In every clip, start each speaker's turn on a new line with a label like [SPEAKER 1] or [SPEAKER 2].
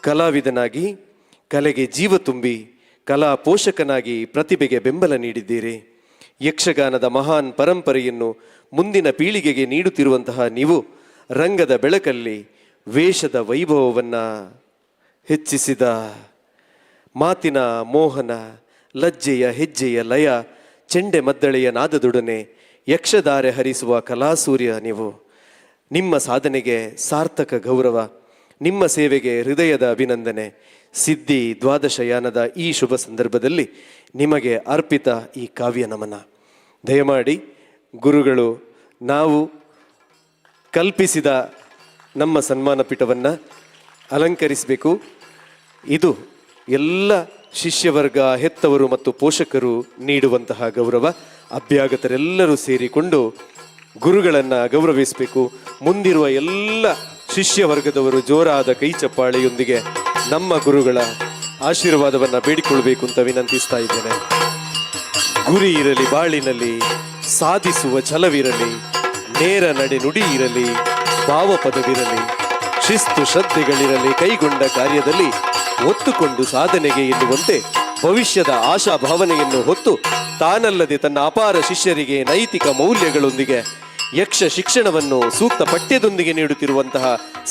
[SPEAKER 1] ಕಲಾವಿದನಾಗಿ ಕಲೆಗೆ ಜೀವ ತುಂಬಿ ಕಲಾ ಪೋಷಕನಾಗಿ ಪ್ರತಿಭೆಗೆ ಬೆಂಬಲ ನೀಡಿದ್ದೀರಿ. ಯಕ್ಷಗಾನದ ಮಹಾನ್ ಪರಂಪರೆಯನ್ನು ಮುಂದಿನ ಪೀಳಿಗೆಗೆ ನೀಡುತ್ತಿರುವಂತಹ ನೀವು ರಂಗದ ಬೆಳಕಲ್ಲಿ ವೇಷದ ವೈಭವವನ್ನು ಹೆಚ್ಚಿಸಿದ ಮಾತಿನ ಮೋಹನ, ಲಜ್ಜೆಯ ಹೆಜ್ಜೆಯ ಲಯ, ಚೆಂಡೆ ಮದ್ದಳೆಯ ನಾದದೊಡನೆ ಯಕ್ಷಧಾರೆ ಹರಿಸುವ ಕಲಾಸೂರ್ಯ ನೀವು. ನಿಮ್ಮ ಸಾಧನೆಗೆ ಸಾರ್ಥಕ ಗೌರವ, ನಿಮ್ಮ ಸೇವೆಗೆ ಹೃದಯದ ಅಭಿನಂದನೆ. ಸಿದ್ಧಿ ದ್ವಾದಶಯಾನದ ಈ ಶುಭ ಸಂದರ್ಭದಲ್ಲಿ ನಿಮಗೆ ಅರ್ಪಿತ ಈ ಕಾವ್ಯ ನಮನ. ದಯಮಾಡಿ ಗುರುಗಳು ನಾವು ಕಲ್ಪಿಸಿದ ನಮ್ಮ ಸನ್ಮಾನ ಪೀಠವನ್ನು ಅಲಂಕರಿಸಬೇಕು. ಇದು ಎಲ್ಲ ಶಿಷ್ಯವರ್ಗ, ಹೆತ್ತವರು ಮತ್ತು ಪೋಷಕರು ನೀಡುವಂತಹ ಗೌರವ. ಅಭ್ಯಾಗತರೆಲ್ಲರೂ ಸೇರಿಕೊಂಡು ಗುರುಗಳನ್ನು ಗೌರವಿಸಬೇಕು. ಮುಂದಿರುವ ಎಲ್ಲ ಶಿಷ್ಯವರ್ಗದವರು ಜೋರಾದ ಕೈ ಚಪ್ಪಾಳೆಯೊಂದಿಗೆ ನಮ್ಮ ಗುರುಗಳ ಆಶೀರ್ವಾದವನ್ನು ಬೇಡಿಕೊಳ್ಬೇಕು ಅಂತ ವಿನಂತಿಸ್ತಾ ಇದ್ದೇನೆ. ಗುರಿ ಇರಲಿ ಬಾಳಿನಲ್ಲಿ, ಸಾಧಿಸುವ ಛಲವಿರಲಿ, ನೇರ ನಡೆ ನುಡಿ ಇರಲಿ, ಭಾವಪದವಿರಲಿ, ಶಿಸ್ತು ಶ್ರದ್ಧೆಗಳಿರಲಿ, ಕೈಗೊಂಡ ಕಾರ್ಯದಲ್ಲಿ ಒತ್ತುಕೊಂಡು ಸಾಧನೆಗೆ ಎನ್ನುವಂತೆ ಭವಿಷ್ಯದ ಆಶಾ ಭಾವನೆಯನ್ನು ಹೊತ್ತು ತಾನಲ್ಲದೆ ತನ್ನ ಅಪಾರ ಶಿಷ್ಯರಿಗೆ ನೈತಿಕ ಮೌಲ್ಯಗಳೊಂದಿಗೆ ಯಕ್ಷ ಶಿಕ್ಷಣವನ್ನು ಸೂಕ್ತ ಪಠ್ಯದೊಂದಿಗೆ ನೀಡುತ್ತಿರುವಂತಹ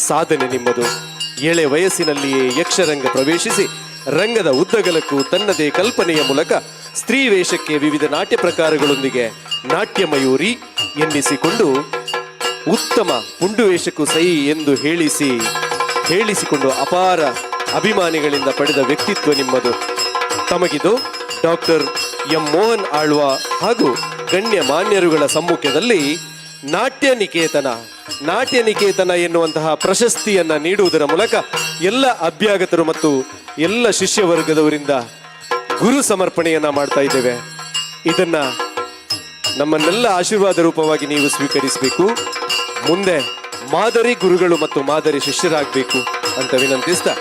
[SPEAKER 1] ಸಾಧನೆ ನಿಮ್ಮದು. ಎಳೆ ವಯಸ್ಸಿನಲ್ಲಿಯೇ ಯಕ್ಷರಂಗ ಪ್ರವೇಶಿಸಿ ರಂಗದ ಉದ್ದಗಲಕ್ಕೂ ತನ್ನದೇ ಕಲ್ಪನೆಯ ಮೂಲಕ ಸ್ತ್ರೀ ವೇಷಕ್ಕೆ ವಿವಿಧ ನಾಟ್ಯ ಪ್ರಕಾರಗಳೊಂದಿಗೆ ನಾಟ್ಯ ಮಯೂರಿ ಎನ್ನಿಸಿಕೊಂಡು ಉತ್ತಮ ಪುಂಡು ವೇಷಕ್ಕೂ ಸೈ ಎಂದು ಹೇಳಿಸಿಕೊಂಡು ಅಪಾರ ಅಭಿಮಾನಿಗಳಿಂದ ಪಡೆದ ವ್ಯಕ್ತಿತ್ವ ನಿಮ್ಮದು. ತಮಗಿದು ಡಾಕ್ಟರ್ ಎಂ ಮೋಹನ್ ಆಳ್ವ ಹಾಗೂ ಗಣ್ಯ ಮಾನ್ಯರುಗಳ ಸಮ್ಮುಖದಲ್ಲಿ ನಾಟ್ಯ ನಿಕೇತನ ಎನ್ನುವಂತಹ ಪ್ರಶಸ್ತಿಯನ್ನ ನೀಡುವುದರ ಮೂಲಕ ಎಲ್ಲ ಅಭ್ಯಾಗತರು ಮತ್ತು ಎಲ್ಲ ಶಿಷ್ಯವರ್ಗದವರಿಂದ ಗುರು ಸಮರ್ಪಣೆಯನ್ನ ಮಾಡ್ತಾ ಇದ್ದೇವೆ. ಇದನ್ನ ನಮ್ಮನ್ನೆಲ್ಲ ಆಶೀರ್ವಾದ ರೂಪವಾಗಿ ನೀವು ಸ್ವೀಕರಿಸಬೇಕು. ಮುಂದೆ ಮಾದರಿ ಗುರುಗಳು ಮತ್ತು ಮಾದರಿ ಶಿಷ್ಯರಾಗಬೇಕು ಅಂತ ವಿನಂತಿಸ್ತಾ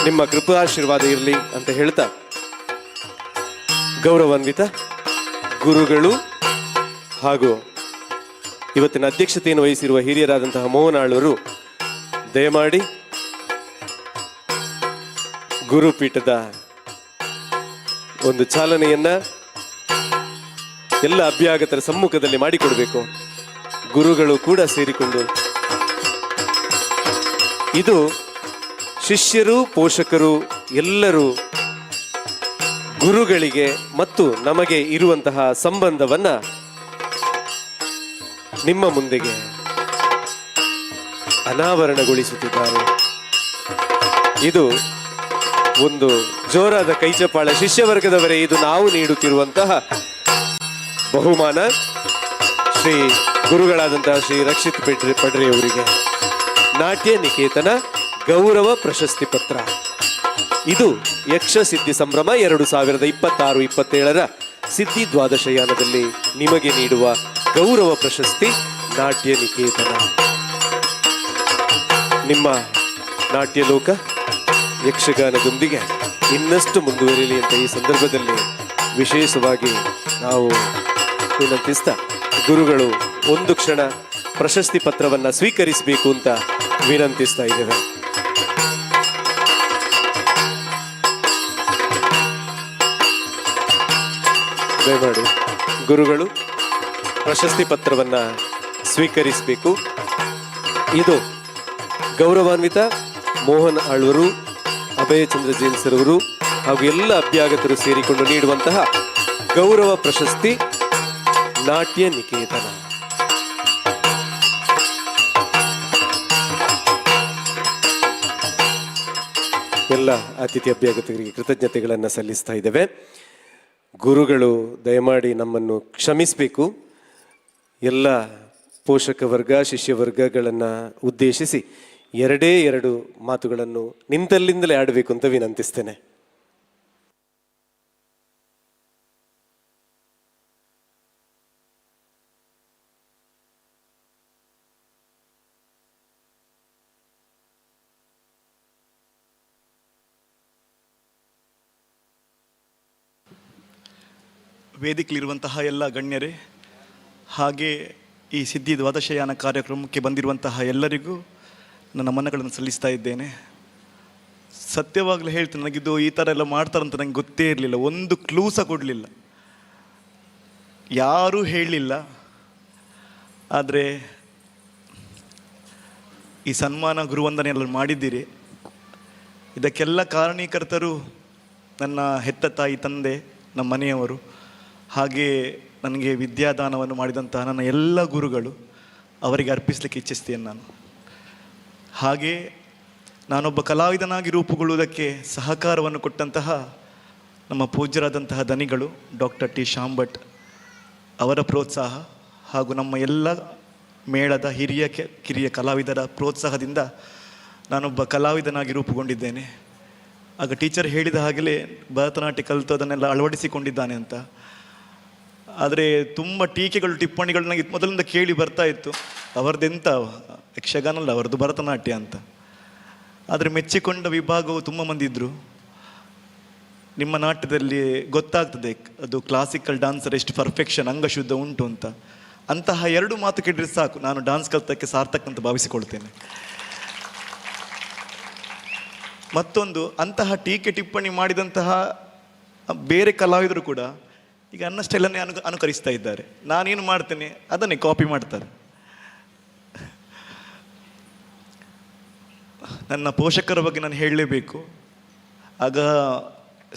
[SPEAKER 1] ನಿಮ್ಮ ಕೃಪಾಶೀರ್ವಾದ ಇರಲಿ ಅಂತ ಹೇಳ್ತಾ, ಗೌರವಾನ್ವಿತ ಗುರುಗಳು ಹಾಗೂ ಇವತ್ತಿನ ಅಧ್ಯಕ್ಷತೆಯನ್ನು ವಹಿಸಿರುವ ಹಿರಿಯರಾದಂತಹ ಮೋಹನ್ ಆಳ್ವರು ದಯಮಾಡಿ ಗುರುಪೀಠದ ಒಂದು ಚಾಲನೆಯನ್ನ ಎಲ್ಲ ಅಭ್ಯಾಗತರ ಸಮ್ಮುಖದಲ್ಲಿ ಮಾಡಿಕೊಡ್ಬೇಕು. ಗುರುಗಳು ಕೂಡ ಸೇರಿಕೊಂಡು ಇದು ಶಿಷ್ಯರು, ಪೋಷಕರು ಎಲ್ಲರೂ ಗುರುಗಳಿಗೆ ಮತ್ತು ನಮಗೆ ಇರುವಂತಹ ಸಂಬಂಧವನ್ನ ನಿಮ್ಮ ಮುಂದೆಗೆ ಅನಾವರಣಗೊಳಿಸುತ್ತಿದ್ದಾರೆ. ಇದು ಒಂದು ಜೋರಾದ ಕೈಚಪ್ಪಾಳೆ. ಶಿಷ್ಯವರ್ಗದವರೇ, ಇದು ನಾವು ನೀಡುತ್ತಿರುವಂತಹ ಬಹುಮಾನ ಶ್ರೀ ಗುರುಗಳಾದಂತಹ ಶ್ರೀ ರಕ್ಷಿತ್ ಪಡ್ರೆ ಅವರಿಗೆ ನಾಟ್ಯ ನಿಕೇತನ ಗೌರವ ಪ್ರಶಸ್ತಿ ಪತ್ರ. ಇದು ಯಕ್ಷ ಸಿದ್ಧಿ ಸಂಭ್ರಮ 2026-27 ಸಿದ್ಧಿ ದ್ವಾದಶಯಾನದಲ್ಲಿ ನಿಮಗೆ ನೀಡುವ ಗೌರವ ಪ್ರಶಸ್ತಿ ನಾಟ್ಯ ನಿಕೇತನ. ನಿಮ್ಮ ನಾಟ್ಯ ಲೋಕ ಯಕ್ಷಗಾನದೊಂದಿಗೆ ಇನ್ನಷ್ಟು ಮುಂದುವರಿಯಲಿ ಅಂತ ಈ ಸಂದರ್ಭದಲ್ಲಿ ವಿಶೇಷವಾಗಿ ನಾವು ವಿನಂತಿಸ್ತಾ, ಗುರುಗಳು ಒಂದು ಕ್ಷಣ ಪ್ರಶಸ್ತಿ ಪತ್ರವನ್ನ ಸ್ವೀಕರಿಸಬೇಕು ಅಂತ ವಿನಂತಿಸ್ತಾ ಇದ್ದೇವೆ. ದಯಮಾಡಿ ಗುರುಗಳು ಪ್ರಶಸ್ತಿ ಪತ್ರವನ್ನ ಸ್ವೀಕರಿಸಬೇಕು. ಇದು ಗೌರವಾನ್ವಿತ ಮೋಹನ್ ಆಳ್ವರು, ಅಭಯಚಂದ್ರ ಜೈನ್ ಸರ್ ಅವರು ಹಾಗೂ ಎಲ್ಲ ಅಭ್ಯಾಗತರು ಸೇರಿಕೊಂಡು ನೀಡುವಂತಹ ಗೌರವ ಪ್ರಶಸ್ತಿ ನಾಟ್ಯ ನಿಕೇತನ. ಎಲ್ಲ ಅತಿಥಿ ಅಭ್ಯಾಗತರಿಗೆ ಕೃತಜ್ಞತೆಗಳನ್ನು ಸಲ್ಲಿಸ್ತಾ ಇದ್ದೇವೆ. ಗುರುಗಳು ದಯಮಾಡಿ ನಮ್ಮನ್ನು ಕ್ಷಮಿಸಬೇಕು. ಎಲ್ಲ ಪೋಷಕ ವರ್ಗ, ಶಿಷ್ಯ ವರ್ಗಗಳನ್ನು ಉದ್ದೇಶಿಸಿ 2 ಮಾತುಗಳನ್ನು ನಿಂತಲ್ಲಿಂದಲೇ ಆಡಬೇಕು ಅಂತ ವಿನಂತಿಸ್ತೇನೆ.
[SPEAKER 2] ವೇದಿಕೆಯಲ್ಲಿರುವಂತಹ ಎಲ್ಲ ಗಣ್ಯರೇ, ಹಾಗೆ ಈ ಸಿದ್ಧಿ ದ್ವಾದಶಯಾನ ಕಾರ್ಯಕ್ರಮಕ್ಕೆ ಬಂದಿರುವಂತಹ ಎಲ್ಲರಿಗೂ ನನ್ನ ನಮನಗಳನ್ನು ಸಲ್ಲಿಸ್ತಾ ಇದ್ದೇನೆ. ಸತ್ಯವಾಗ್ಲೂ ಹೇಳ್ತೀನಿ, ನನಗಿದು ಈ ಥರ ಎಲ್ಲ ಮಾಡ್ತಾರಂತ ನಂಗೆ ಗೊತ್ತೇ ಇರಲಿಲ್ಲ. ಒಂದು ಕ್ಲೂ ಸಹ ಕೊಡಲಿಲ್ಲ, ಯಾರೂ ಹೇಳಲಿಲ್ಲ. ಆದರೆ ಈ ಸನ್ಮಾನ ಗುರುವಂದನೆ ಎಲ್ಲ ಮಾಡಿದ್ದೀರಿ. ಇದಕ್ಕೆಲ್ಲ ಕಾರಣೀಕರ್ತರು ನನ್ನ ಹೆತ್ತ ತಾಯಿ, ತಂದೆ, ನಮ್ಮ ಮನೆಯವರು, ಹಾಗೆ ನನಗೆ ವಿದ್ಯಾದಾನವನ್ನು ಮಾಡಿದಂತಹ ನನ್ನ ಎಲ್ಲ ಗುರುಗಳು, ಅವರಿಗೆ ಅರ್ಪಿಸಲಿಕ್ಕೆ ಇಚ್ಛಿಸ್ತೇನೆ ನಾನು. ಹಾಗೆ ನಾನೊಬ್ಬ ಕಲಾವಿದನಾಗಿ ರೂಪುಗೊಳ್ಳುವುದಕ್ಕೆ ಸಹಕಾರವನ್ನು ಕೊಟ್ಟಂತಹ ನಮ್ಮ ಪೂಜ್ಯರಾದಂತಹ ದನಿಗಳು ಡಾಕ್ಟರ್ ಟಿ ಶಾಂಭಟ್ ಅವರ ಪ್ರೋತ್ಸಾಹ ಹಾಗೂ ನಮ್ಮ ಎಲ್ಲ ಮೇಳದ ಹಿರಿಯ ಕಿರಿಯ ಕಲಾವಿದರ ಪ್ರೋತ್ಸಾಹದಿಂದ ನಾನೊಬ್ಬ ಕಲಾವಿದನಾಗಿ ರೂಪುಗೊಂಡಿದ್ದೇನೆ. ಆಗ ಟೀಚರ್ ಹೇಳಿದ ಹಾಗೆಯೇ ಭರತನಾಟ್ಯ ಕಲಿತು ಅದನ್ನೆಲ್ಲ ಅಳವಡಿಸಿಕೊಂಡಿದ್ದಾನೆ ಅಂತ. ಆದರೆ ತುಂಬ ಟೀಕೆಗಳು, ಟಿಪ್ಪಣಿಗಳು ನನಗೆ ಮೊದಲಿಂದ ಕೇಳಿ ಬರ್ತಾ ಇತ್ತು. ಅವರದ್ದೆಂತ ಯಕ್ಷಗಾನ ಅಲ್ಲ, ಅವರದ್ದು ಭರತನಾಟ್ಯ ಅಂತ. ಆದರೆ ಮೆಚ್ಚಿಕೊಂಡ ವಿಭಾಗವು ತುಂಬ ಮಂದಿ ಇದ್ದರು. ನಿಮ್ಮ ನಾಟ್ಯದಲ್ಲಿ ಗೊತ್ತಾಗ್ತದೆ ಅದು ಕ್ಲಾಸಿಕಲ್ ಡ್ಯಾನ್ಸರ್ ಎಷ್ಟು ಪರ್ಫೆಕ್ಷನ್, ಅಂಗಶುದ್ಧ ಉಂಟು ಅಂತ. ಅಂತಹ 2 ಮಾತು ಕೇಳಿದ್ರೆ ಸಾಕು, ನಾನು ಡ್ಯಾನ್ಸ್ ಕಲಿತಕ್ಕೆ ಸಾರ್ಥಕ ಅಂತ ಭಾವಿಸಿಕೊಳ್ತೇನೆ. ಮತ್ತೊಂದು, ಅಂತಹ ಟೀಕೆ ಟಿಪ್ಪಣಿ ಮಾಡಿದಂತಹ ಬೇರೆ ಕಲಾವಿದರು ಕೂಡ ಈಗ ನನ್ನ ಸ್ಟೈಲನ್ನೇ ಅನುಕರಿಸ್ತಾ ಇದ್ದಾರೆ. ನಾನೇನು ಮಾಡ್ತೇನೆ ಅದನ್ನೇ ಕಾಪಿ ಮಾಡ್ತಾರೆ. ನನ್ನ ಪೋಷಕರ ಬಗ್ಗೆ ನಾನು ಹೇಳಲೇಬೇಕು. ಆಗ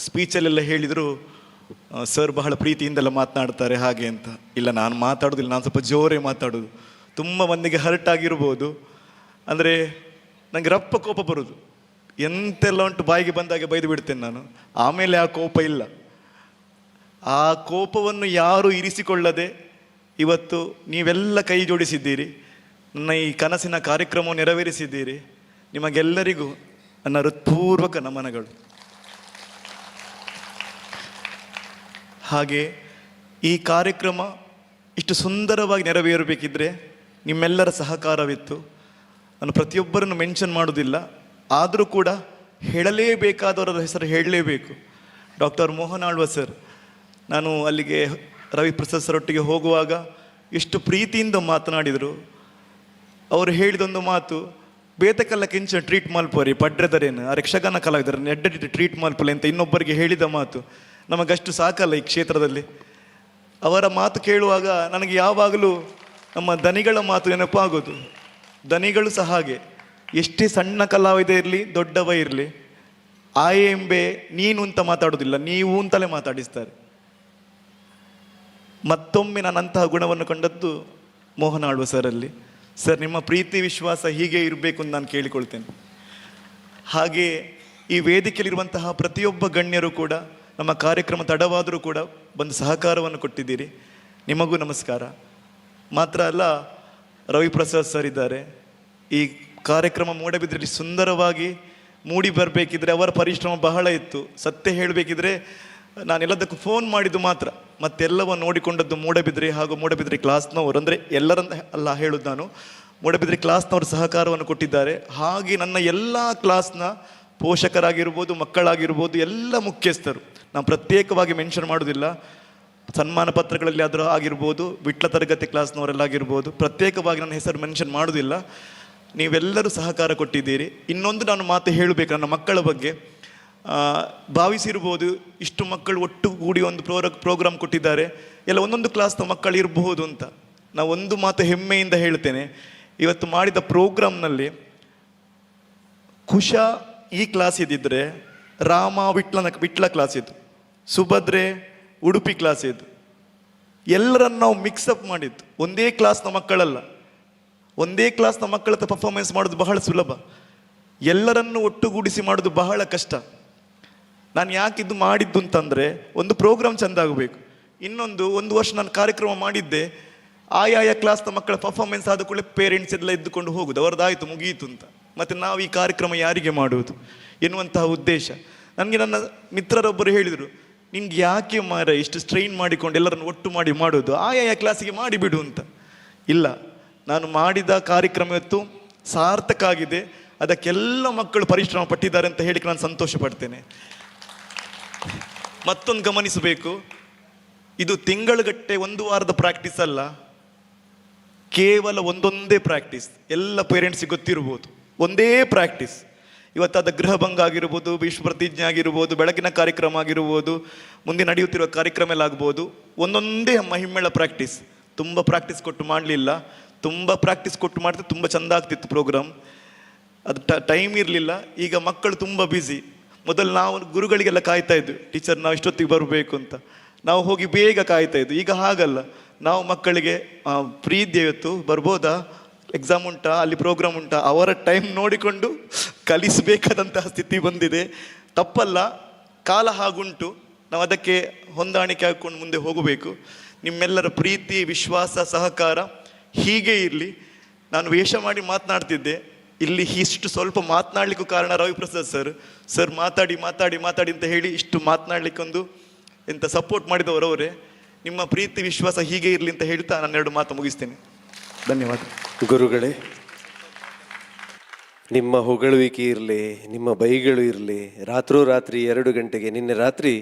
[SPEAKER 2] ಸ್ಪೀಚಲ್ಲೆಲ್ಲ ಹೇಳಿದರು, ಸರ್ ಬಹಳ ಪ್ರೀತಿಯಿಂದೆಲ್ಲ ಮಾತನಾಡ್ತಾರೆ ಹಾಗೆ ಅಂತ. ಇಲ್ಲ, ನಾನು ಮಾತಾಡೋದಿಲ್ಲ, ನಾನು ಸ್ವಲ್ಪ ಜೋರೇ ಮಾತಾಡೋದು. ತುಂಬ ಮಂದಿಗೆ ಹರ್ಟ್ ಆಗಿರ್ಬೋದು. ಅಂದರೆ ನನಗೆ ರಪ್ಪ ಕೋಪ ಬರೋದು, ಎಂತೆಲ್ಲ ಉಂಟು ಬಾಯಿಗೆ ಬಂದಾಗೆ ಬೈದು ಬಿಡ್ತೇನೆ ನಾನು. ಆಮೇಲೆ ಆ ಕೋಪ ಇಲ್ಲ. ಆ ಕೋಪವನ್ನು ಯಾರು ಇರಿಸಿಕೊಳ್ಳದೆ ಇವತ್ತು ನೀವೆಲ್ಲ ಕೈ ಜೋಡಿಸಿದ್ದೀರಿ, ನನ್ನ ಈ ಕನಸಿನ ಕಾರ್ಯಕ್ರಮವನ್ನು ನೆರವೇರಿಸಿದ್ದೀರಿ. ನಿಮಗೆಲ್ಲರಿಗೂ ನನ್ನ ಹೃತ್ಪೂರ್ವಕ ನಮನಗಳು. ಹಾಗೆ ಈ ಕಾರ್ಯಕ್ರಮ ಇಷ್ಟು ಸುಂದರವಾಗಿ ನೆರವೇರಬೇಕಿದ್ರೆ ನಿಮ್ಮೆಲ್ಲರ ಸಹಕಾರವಿತ್ತು. ನಾನು ಪ್ರತಿಯೊಬ್ಬರನ್ನು ಮೆನ್ಷನ್ ಮಾಡೋದಿಲ್ಲ, ಆದರೂ ಕೂಡ ಹೇಳಲೇಬೇಕಾದವರ ಹೆಸರು ಹೇಳಲೇಬೇಕು. ಡಾಕ್ಟರ್ ಮೋಹನ್ ಆಳ್ವ ಸರ್, ನಾನು ಅಲ್ಲಿಗೆ ರವಿ ಪ್ರಸಾದ್ ಸರ್ ಒಟ್ಟಿಗೆ ಹೋಗುವಾಗ ಎಷ್ಟು ಪ್ರೀತಿಯಿಂದ ಮಾತನಾಡಿದರು. ಅವರು ಹೇಳಿದೊಂದು ಮಾತು, ಬೇತಕಲ್ಲ ಕೆಂಚ ಟ್ರೀಟ್ ಮಾಲ್ಪೋರಿ ಪಡ್ರೆದರೇನು ಆ ಯಕ್ಷಗಾನ ಕಲಾವಿದರನ್ನು ಎಡ್ಡ ಟ್ರೀಟ್ ಮಾಲ್ಪಲೆ ಅಂತ ಇನ್ನೊಬ್ಬರಿಗೆ ಹೇಳಿದ ಮಾತು ನಮಗಷ್ಟು ಸಾಕಲ್ಲ ಈ ಕ್ಷೇತ್ರದಲ್ಲಿ. ಅವರ ಮಾತು ಕೇಳುವಾಗ ನನಗೆ ಯಾವಾಗಲೂ ನಮ್ಮ ದನಿಗಳ ಮಾತು ನೆನಪಾಗೋದು. ದನಿಗಳು ಸಹ ಹಾಗೆ, ಎಷ್ಟೇ ಸಣ್ಣ ಕಲಾವಿದ ಇರಲಿ ದೊಡ್ಡವ ಇರಲಿ, ಆಯೆ ಎಂಬೆ ನೀನು ಅಂತ ಮಾತಾಡೋದಿಲ್ಲ, ನೀವು ಅಂತಲೇ ಮಾತಾಡಿಸ್ತಾರೆ. ಮತ್ತೊಮ್ಮೆ ನಾನು ಅಂತಹ ಗುಣವನ್ನು ಕಂಡದ್ದು ಮೋಹನ್ ಆಳ್ವ ಸರಲ್ಲಿ. ಸರ್, ನಿಮ್ಮ ಪ್ರೀತಿ ವಿಶ್ವಾಸ ಹೀಗೆ ಇರಬೇಕು ಅಂತ ನಾನು ಕೇಳಿಕೊಳ್ತೇನೆ. ಹಾಗೆ ಈ ವೇದಿಕೆಯಲ್ಲಿರುವಂತಹ ಪ್ರತಿಯೊಬ್ಬ ಗಣ್ಯರು ಕೂಡ ನಮ್ಮ ಕಾರ್ಯಕ್ರಮ ತಡವಾದರೂ ಕೂಡ ಬಂದು ಸಹಕಾರವನ್ನು ಕೊಟ್ಟಿದ್ದೀರಿ. ನಿಮಗೂ ನಮಸ್ಕಾರ. ಮಾತ್ರ ಅಲ್ಲ, ರವಿ ಪ್ರಸಾದ್ ಸರ್ ಇದ್ದಾರೆ. ಈ ಕಾರ್ಯಕ್ರಮ ಮೂಡಬಿದ್ರಲ್ಲಿ ಸುಂದರವಾಗಿ ಮೂಡಿ ಬರಬೇಕಿದ್ರೆ ಅವರ ಪರಿಶ್ರಮ ಬಹಳ ಇತ್ತು. ಸತ್ಯ ಹೇಳಬೇಕಿದ್ರೆ ನಾನೆಲ್ಲದಕ್ಕೂ ಫೋನ್ ಮಾಡಿದ್ದು ಮಾತ್ರ, ಮತ್ತೆಲ್ಲವನ್ನು ನೋಡಿಕೊಂಡದ್ದು ಮೂಡಬಿದ್ರಿ ಹಾಗೂ ಮೂಡಬಿದ್ರಿ ಕ್ಲಾಸ್ನವರು. ಅಂದರೆ ಎಲ್ಲರಂತ ಅಲ್ಲ ಹೇಳೋದು ನಾನು, ಮೂಡಬಿದ್ರಿ ಕ್ಲಾಸ್ನವರು ಸಹಕಾರವನ್ನು ಕೊಟ್ಟಿದ್ದಾರೆ. ಹಾಗೆ ನನ್ನ ಎಲ್ಲ ಕ್ಲಾಸ್ನ ಪೋಷಕರಾಗಿರ್ಬೋದು, ಮಕ್ಕಳಾಗಿರ್ಬೋದು, ಎಲ್ಲ ಮುಖ್ಯಸ್ಥರು, ನಾನು ಪ್ರತ್ಯೇಕವಾಗಿ ಮೆನ್ಷನ್ ಮಾಡೋದಿಲ್ಲ. ಸನ್ಮಾನ ಪತ್ರಗಳಲ್ಲಿ ಆದರೂ ಆಗಿರ್ಬೋದು, ವಿಟ್ಲ ತರಗತಿ ಕ್ಲಾಸ್ನವರೆಲ್ಲಾಗಿರ್ಬೋದು, ಪ್ರತ್ಯೇಕವಾಗಿ ನನ್ನ ಹೆಸರು ಮೆನ್ಷನ್ ಮಾಡೋದಿಲ್ಲ. ನೀವೆಲ್ಲರೂ ಸಹಕಾರ ಕೊಟ್ಟಿದ್ದೀರಿ. ಇನ್ನೊಂದು ನಾನು ಮಾತು ಹೇಳಬೇಕು ನನ್ನ ಮಕ್ಕಳ ಬಗ್ಗೆ. ಭಾವಿಸಿರ್ಬೋದು, ಇಷ್ಟು ಮಕ್ಕಳು ಒಟ್ಟುಗೂಡಿ ಒಂದು ಪ್ರೋಗ್ರಾಮ್ ಕೊಟ್ಟಿದ್ದಾರೆ, ಎಲ್ಲ ಒಂದೊಂದು ಕ್ಲಾಸ್ನ ಮಕ್ಕಳು ಇರಬಹುದು ಅಂತ. ನಾವು ಒಂದು ಮಾತು ಹೆಮ್ಮೆಯಿಂದ ಹೇಳ್ತೇನೆ, ಇವತ್ತು ಮಾಡಿದ ಪ್ರೋಗ್ರಾಮ್ನಲ್ಲಿ ಕುಶ ಈ ಕ್ಲಾಸ್ ಇದ್ದಿದ್ರೆ, ರಾಮ ವಿಟ್ಲ ಕ್ಲಾಸ್ ಇದ್ದು, ಸುಭದ್ರೆ ಉಡುಪಿ ಕ್ಲಾಸ್ ಇದ್ದು, ಎಲ್ಲರನ್ನು ನಾವು ಮಿಕ್ಸಪ್ ಮಾಡಿದ್ದು. ಒಂದೇ ಕ್ಲಾಸ್ನ ಮಕ್ಕಳಲ್ಲ, ಒಂದೇ ಕ್ಲಾಸ್ನ ಮಕ್ಕಳ ಹತ್ರ ಪರ್ಫಾರ್ಮೆನ್ಸ್ ಮಾಡೋದು ಬಹಳ ಸುಲಭ, ಎಲ್ಲರನ್ನು ಒಟ್ಟುಗೂಡಿಸಿ ಮಾಡೋದು ಬಹಳ ಕಷ್ಟ. ನಾನು ಯಾಕಿದ್ದು ಮಾಡಿದ್ದು ಅಂತಂದರೆ, ಒಂದು ಪ್ರೋಗ್ರಾಮ್ ಚೆಂದ ಆಗಬೇಕು. ಇನ್ನೊಂದು, ಒಂದು ವರ್ಷ ನಾನು ಕಾರ್ಯಕ್ರಮ ಮಾಡಿದ್ದೆ, ಆಯಾಯ ಕ್ಲಾಸ್ನ ಮಕ್ಕಳ ಪರ್ಫಾರ್ಮೆನ್ಸ್ ಆದ ಕೂಡಲೇ ಪೇರೆಂಟ್ಸ್ ಎಲ್ಲ ಎದ್ದುಕೊಂಡು ಹೋಗುದು, ಅವರದಾಯಿತು ಮುಗಿಯಿತು ಅಂತ. ಮತ್ತು ನಾವು ಈ ಕಾರ್ಯಕ್ರಮ ಯಾರಿಗೆ ಮಾಡುವುದು ಎನ್ನುವಂತಹ ಉದ್ದೇಶ. ನನಗೆ ನನ್ನ ಮಿತ್ರರೊಬ್ಬರು ಹೇಳಿದರು, ನಿಮ್ಗೆ ಯಾಕೆ ಮಾರ ಇಷ್ಟು ಸ್ಟ್ರೈನ್ ಮಾಡಿಕೊಂಡು ಎಲ್ಲರನ್ನು ಒಟ್ಟು ಮಾಡಿ ಮಾಡೋದು, ಆಯಾಯ ಕ್ಲಾಸಿಗೆ ಮಾಡಿಬಿಡು ಅಂತ. ಇಲ್ಲ, ನಾನು ಮಾಡಿದ ಕಾರ್ಯಕ್ರಮ ಇವತ್ತು ಸಾರ್ಥಕ ಆಗಿದೆ, ಅದಕ್ಕೆಲ್ಲ ಮಕ್ಕಳು ಪರಿಶ್ರಮ ಪಟ್ಟಿದ್ದಾರೆ ಅಂತ ಹೇಳಿಕ್ಕೆ ನಾನು ಸಂತೋಷ ಪಡ್ತೇನೆ. ಮತ್ತೊಂದು ಗಮನಿಸಬೇಕು, ಇದು ತಿಂಗಳುಗಟ್ಟೆ ಒಂದು ವಾರದ ಪ್ರಾಕ್ಟೀಸ್ ಅಲ್ಲ, ಕೇವಲ ಒಂದೊಂದೇ ಪ್ರಾಕ್ಟೀಸ್. ಎಲ್ಲ ಪೇರೆಂಟ್ಸಿಗೆ ಗೊತ್ತಿರ್ಬೋದು, ಒಂದೇ ಪ್ರಾಕ್ಟೀಸ್. ಇವತ್ತಾದ ಗೃಹಭಂಗ ಆಗಿರ್ಬೋದು, ವಿಶ್ವ ಪ್ರತಿಜ್ಞೆ ಆಗಿರ್ಬೋದು, ಬೆಳಗಿನ ಕಾರ್ಯಕ್ರಮ ಆಗಿರ್ಬೋದು, ಮುಂದೆ ನಡೆಯುತ್ತಿರುವ ಕಾರ್ಯಕ್ರಮ ಎಲ್ಲ ಆಗ್ಬೋದು, ಒಂದೊಂದೇ ಮಹಿಮೆಳ ಪ್ರಾಕ್ಟೀಸ್. ತುಂಬ ಪ್ರಾಕ್ಟೀಸ್ ಕೊಟ್ಟು ಮಾಡಲಿಲ್ಲ, ತುಂಬ ಪ್ರಾಕ್ಟೀಸ್ ಕೊಟ್ಟು ಮಾಡಿದ್ರೆ ತುಂಬ ಚೆಂದ ಆಗ್ತಿತ್ತು ಪ್ರೋಗ್ರಾಮ್. ಅದು ಟೈಮ್ ಇರಲಿಲ್ಲ. ಈಗ ಮಕ್ಕಳು ತುಂಬ ಬ್ಯುಸಿ. ಮೊದಲು ನಾವು ಗುರುಗಳಿಗೆಲ್ಲ ಕಾಯ್ತಾ ಇದ್ವಿ, ಟೀಚರ್ ನಾವು ಇಷ್ಟೊತ್ತಿಗೆ ಬರಬೇಕು ಅಂತ. ನಾವು ಹೋಗಿ ಬೇಗ ಕಾಯ್ತಾ ಇದ್ವಿ. ಈಗ ಹಾಗಲ್ಲ, ನಾವು ಮಕ್ಕಳಿಗೆ ಫ್ರೀ ಇದ್ದೆ ಇವತ್ತು ಬರ್ಬೋದಾ, ಎಕ್ಸಾಮ್ ಉಂಟಾ, ಅಲ್ಲಿ ಪ್ರೋಗ್ರಾಮ್ ಉಂಟಾ, ಅವರ ಟೈಮ್ ನೋಡಿಕೊಂಡು ಕಲಿಸಬೇಕಾದಂತಹ ಸ್ಥಿತಿ ಬಂದಿದೆ. ತಪ್ಪಲ್ಲ, ಕಾಲ ಹಾಗುಂಟು, ನಾವು ಅದಕ್ಕೆ ಹೊಂದಾಣಿಕೆ ಹಾಕ್ಕೊಂಡು ಮುಂದೆ ಹೋಗಬೇಕು. ನಿಮ್ಮೆಲ್ಲರ ಪ್ರೀತಿ, ವಿಶ್ವಾಸ, ಸಹಕಾರ ಹೀಗೆ ಇರಲಿ. ನಾನು ವೇಷ ಮಾಡಿ ಮಾತನಾಡ್ತಿದ್ದೆ, ಇಲ್ಲಿ ಇಷ್ಟು ಸ್ವಲ್ಪ ಮಾತನಾಡಲಿಕ್ಕೂ ಕಾರಣ ರವಿಪ್ರಸಾದ್ ಸರ್ ಮಾತಾಡಿ ಮಾತಾಡಿ ಮಾತಾಡಿ ಅಂತ ಹೇಳಿ ಇಷ್ಟು ಮಾತನಾಡಲಿಕ್ಕೊಂದು ಎಂತ ಸಪೋರ್ಟ್ ಮಾಡಿದವರು ಅವರೇ. ನಿಮ್ಮ ಪ್ರೀತಿ ವಿಶ್ವಾಸ ಹೀಗೆ ಇರಲಿ ಅಂತ ಹೇಳ್ತಾ ನಾನು 2 ಮಾತು ಮುಗಿಸ್ತೇನೆ. ಧನ್ಯವಾದ.
[SPEAKER 1] ಗುರುಗಳೇ, ನಿಮ್ಮ ಹೊಗಳುವಿಕೆ ಇರಲಿ, ನಿಮ್ಮ ಬೈಗಳು ಇರಲಿ, ರಾತ್ರೋರಾತ್ರಿ 2 ಗಂಟೆಗೆ ನಿನ್ನೆ ರಾತ್ರಿ